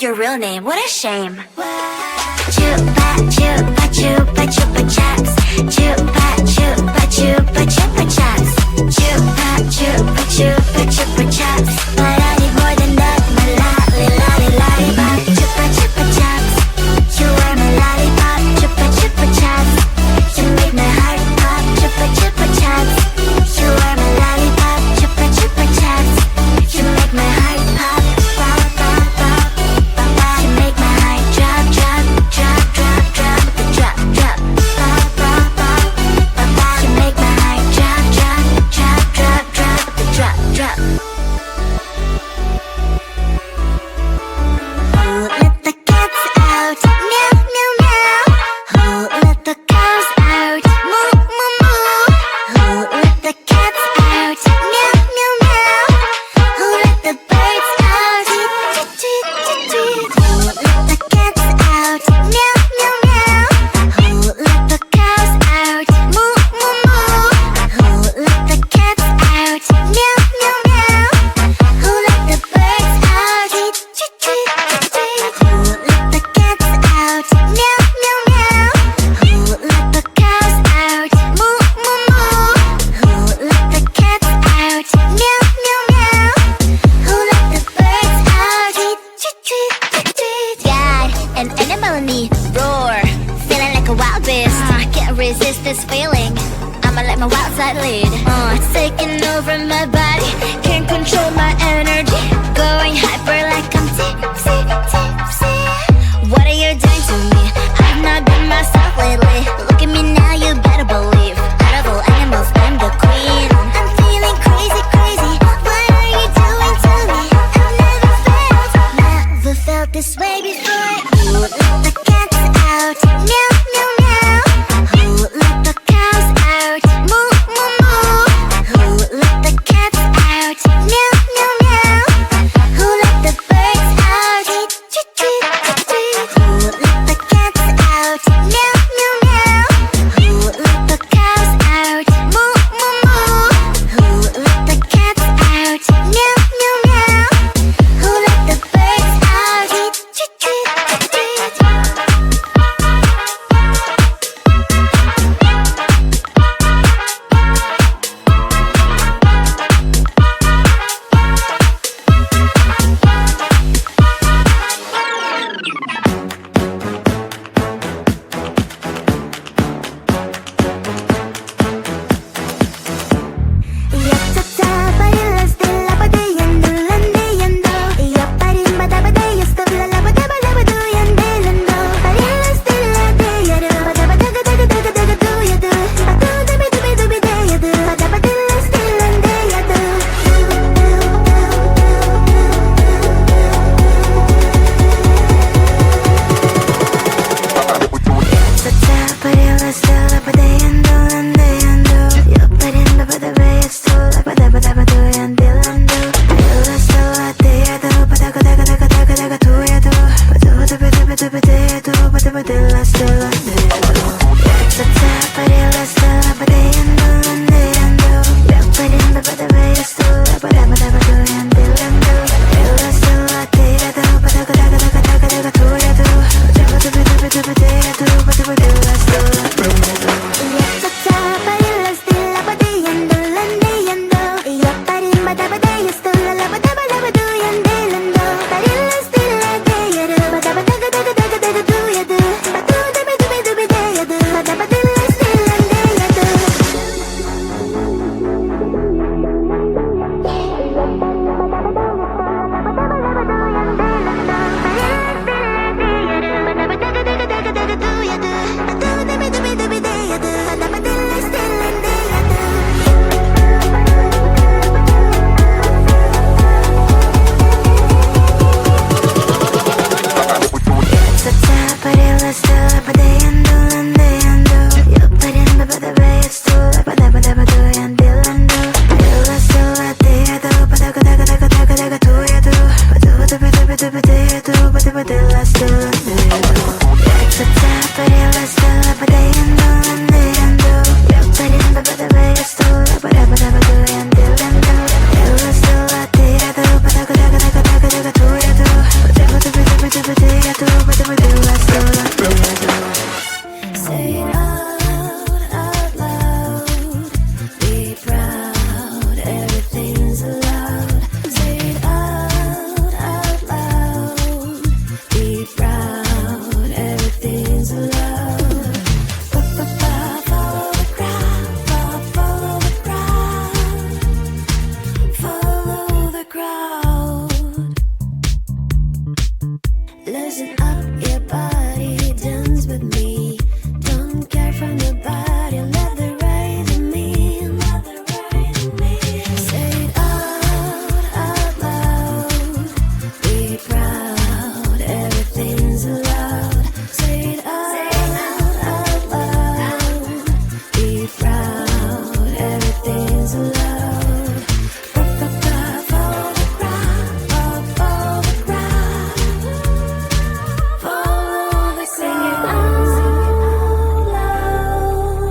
your real name, what a shame. Chupa chupa chupa chupa chaps. Chupa chupa chupa chupa chaps. Chupa chupa chupa chupa chaps. But I need more than that, my lollipop. Chupa chupa chaps. You are my lollipop. Chupa chupa chaps. You make my heart pop. Chupa chupa chaps. You are my lollipop. Chupa chupa chaps. You make my heart pop. Pop pop pop pop pop. You make my heart drop drop drop drop drop drop drop. Pop pop pop pop pop. You make my heart drop drop drop drop drop drop drop. Oh, let the cats out, meow meow meow. Oh, let the cows out, moo moo moo. Oh, let the cats out, meow meow meow. Oh, let the birds out, tweet tweet tweet tweet. Oh, let the cats out, meow meow meow. Oh, let the cows out, moo moo moo. Oh, let the cats out, meow meow meow. Oh, let the birds out, tweet tweet tweet tweet. Oh, let the cats out, meow meow meow. Oh, let the cows out, moo moo moo. Oh, let the cats out, meow meow meow. Oh, let the birds out, tweet tweet tweet tweet. Got an animal in me, roar, feeling like a wild beast. Can't resist this feeling. I'ma let my wild side lead. It's taking over my body, can't control my energy. Going hyper like I'm tipsy, tipsy. What are you doing to me? I've not been myself lately. Look at me now, you better believe. Out of all animals, I'm the queen. I'm feeling crazy, crazy. What are you doing to me? I've never felt this way before. Oh, let the cats out, meow meow meow. Oh, let the cows out, moo moo moo. Oh, let the cats out, meow meow meow. Oh, let the birds out, tweet tweet tweet tweet. Oh, let the cats out, meow meow meow. from your body, let the rhythm in. Say it out loud. Be proud, everything's allowed. Say it out loud. Be proud, everything's allowed. Follow the crowd, follow the crowd. Follow the crowd. Sing it out loud.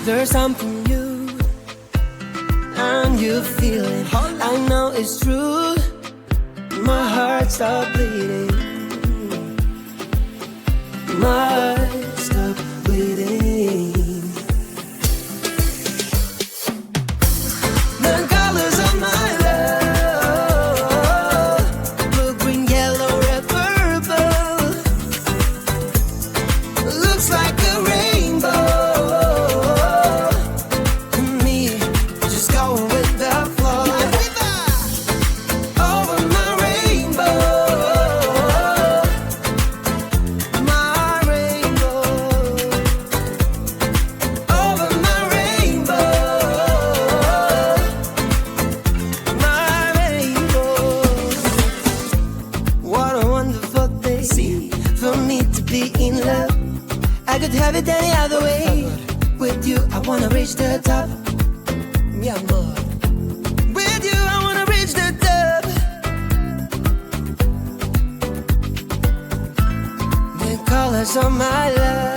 There's something new, and you feel it. I know it's true. My heart stopped bleeding. My heart stopped bleeding. The colors of my love, blue, green, yellow, red, purple. Looks like a rainbow. Me, just going with the flow. Over my rainbow. My rainbow. Over my rainbow. My rainbow. What a wonderful day for me to be in love. I could have it any other way. With you, I wanna reach the top. Mi amor. With you, I wanna reach the top. The colors of my love.